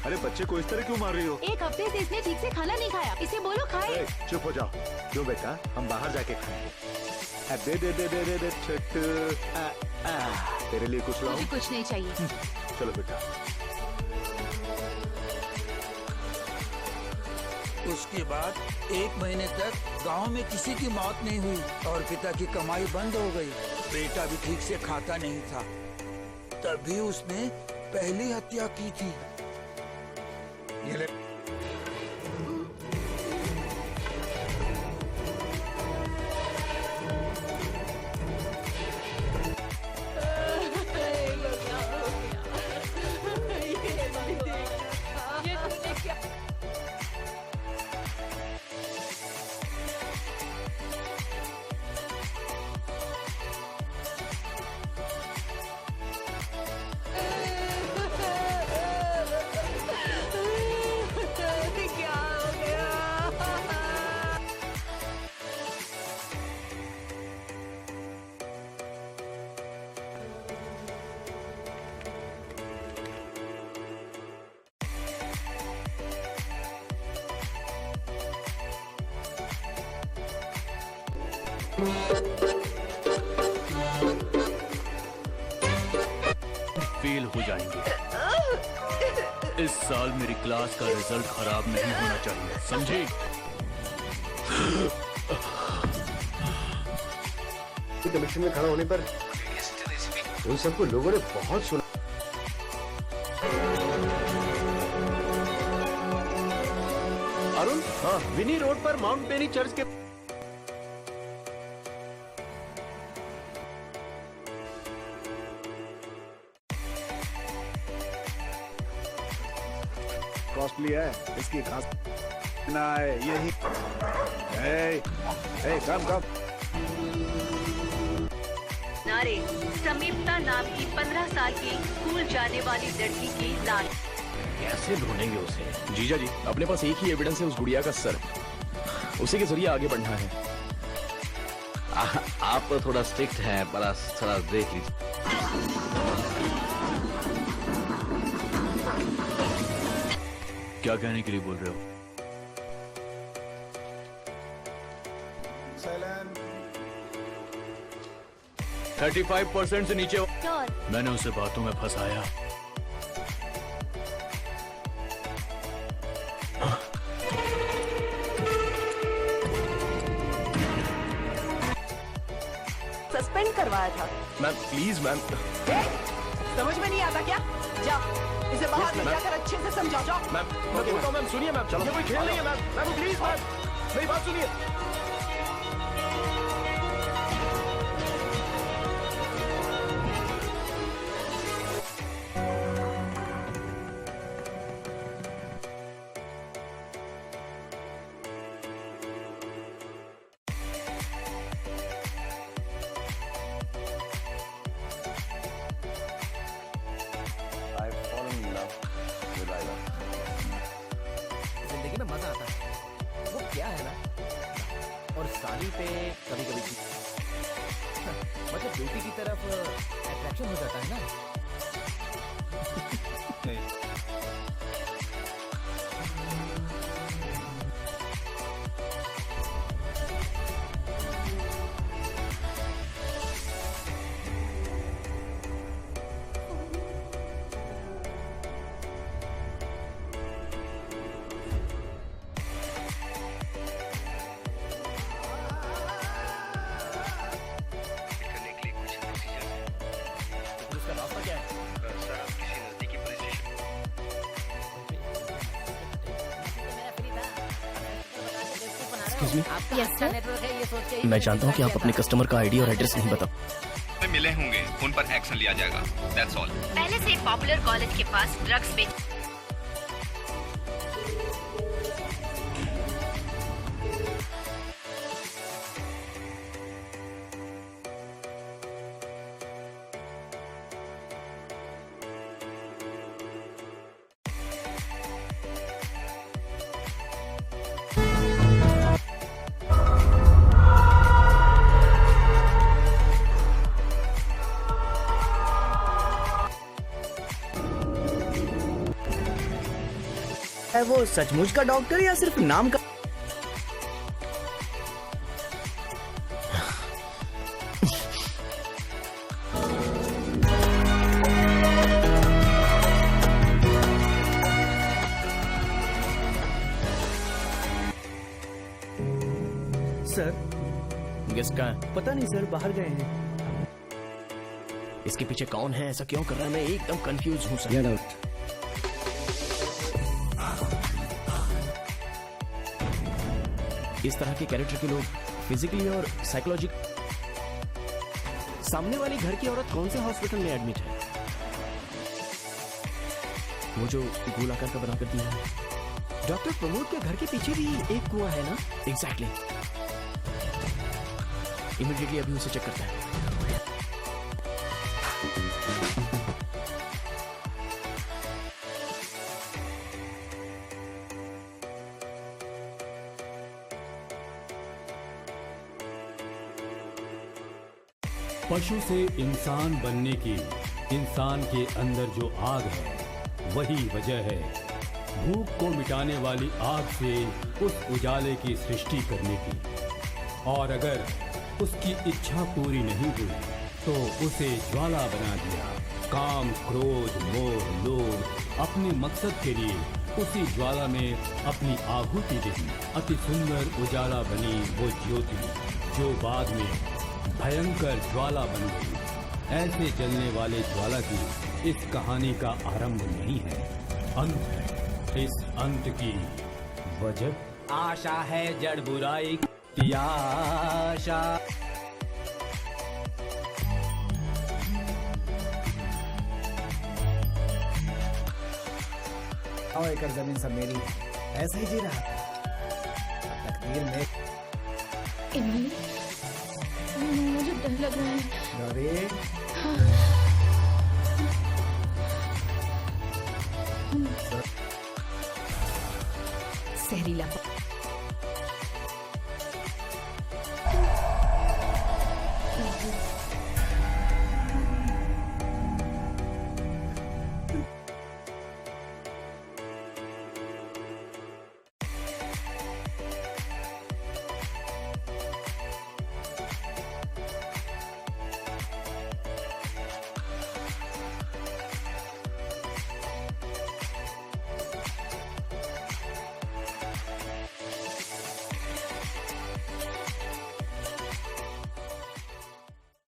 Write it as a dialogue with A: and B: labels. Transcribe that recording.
A: अरे बच्चे को इस तरह क्यों मार रही हो?
B: एक हफ्ते से इसने ठीक से खाना नहीं खाया, इसे बोलो खाए।
A: चुप हो जाओ। क्यों बेटा, हम बाहर जाके खाएंगे। दे दे दे दे दे दे छट। तेरे लिए कुछ लाऊं?
B: मुझे कुछ नहीं चाहिए।
A: चलो बेटा।
C: उसके बाद 1 महीने तक गांव में किसी की मौत नहीं हुई और पिता की कमाई बंद हो गई। बेटा भी ठीक से खाता नहीं था, तभी उसने पहली हत्या की थी। ये ले।
D: फेल हो जाएंगे। इस साल मेरी क्लास का रिजल्ट खराब नहीं होना चाहिए, समझे?
A: कमीशन में खड़ा होने पर उन सबको लोगों ने बहुत सुना। अरुण, हाँ, विनी रोड पर माउंट पेनी चर्च के कॉस्टली है, इसकी खास ना है यही। कम
E: नारे समीपता नाम की 15 साल की स्कूल जाने वाली लड़की की लाश।
D: कैसे ढूंढेंगे उसे? जीजा जी, अपने पास एक ही एविडेंस है, उस गुड़िया का सर। उसी के जरिए आगे बढ़ना है।
F: आप तो थोड़ा स्ट्रिक्ट हैं, पर थोड़ा देख लीजिए।
D: क्या कहने के लिए बोल रहे हो? 35% से नीचे। मैंने उसे बातों में फंसाया।
E: सस्पेंड करवाया था।
D: Ma'am please ma'am.
E: समझ में नहीं आता क्या? जा, इसे बाहर ले जाकर अच्छे से समझाओ। जाओ।
D: मैम मैं बोलता हूँ मैम, सुनिए मैम, ये कोई खेल नहीं है मैम। मैम प्लीज मैम, मेरी बात सुनिए।
G: जिंदगी में मजा आता है, वो क्या है ना, और साली पे कभी कभी मतलब बेटी की तरफ अट्रैक्शन हो जाता है ना। मैं जानता हूँ कि आप अपने कस्टमर का आईडी और एड्रेस नहीं बता।
H: मिले होंगे, उन पर एक्शन लिया जाएगा। That's all.
E: पहले से पॉपुलर कॉलेज के पास ड्रग्स बेच
I: है वो सचमुच का डॉक्टर या सिर्फ नाम का? सर,
G: गेस्ट कहाँ है?
I: पता नहीं सर, बाहर गए हैं।
G: इसके पीछे कौन है, ऐसा क्यों कर रहा है? मैं एकदम कंफ्यूज हूँ सर।
I: Get out.
G: इस तरह के कैरेक्टर के लोग फिजिकली और साइकोलॉजी। सामने वाली घर की औरत कौन से हॉस्पिटल में एडमिट है? वो जो गोल आकार का बना करती है। डॉक्टर प्रमोद के घर के पीछे भी एक कुआं है ना? एग्जैक्टली। इमीडिएटली अभी उसे चेक करते हैं।
J: पशु से इंसान बनने की इंसान के अंदर जो आग है वही वजह है भूख को मिटाने वाली आग से उस उजाले की सृष्टि करने की। और अगर उसकी इच्छा पूरी नहीं हुई तो उसे ज्वाला बना दिया। काम, क्रोध, मोह, लोभ अपने मकसद के लिए उसी ज्वाला में अपनी आहुति दी। अति सुंदर उजाला बनी वो ज्योति जो बाद में भयंकर ज्वाला बन गई। ऐसे जलने वाले ज्वाला की इस कहानी का आरंभ नहीं है, अंत है। इस अंत की वजह आशा है, जड़ बुराई की आशा।
I: और एकड़ जमीन सब मेरी है, ऐसा ही जी रहा तकदीर में।
B: मुझे डर लग रहा है।
I: अरे
B: जहरीला